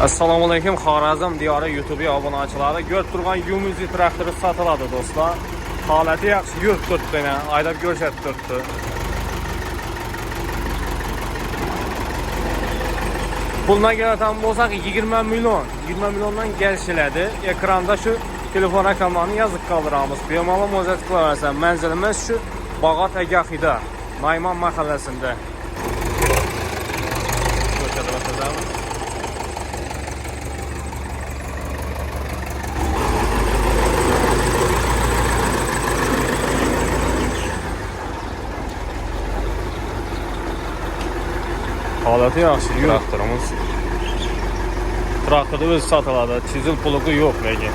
Assalamu alaykum, Xorazm diyarı YouTube obunaçıları. Görüb turgan Yumuzi traktoru satıladı dostlar. Haləti yaxşı, yurt tutdu yine. Ayda görsət tutdu. Puluna göre tam olsaq 20 milyon. 20 milyondan gəlişilədi. Ekranda şu telefon rəqəmlarını yazıq qaldıramız. Biyamalı mozatiklər versən. Mənzilimiz şu Bağat Əgəxida, Nayman məhəlləsində. Görsədə baxacağım. Halatı yaxşı, traktorumuz. Traktorda öz satıladı, çizil puluğu yox, məgin.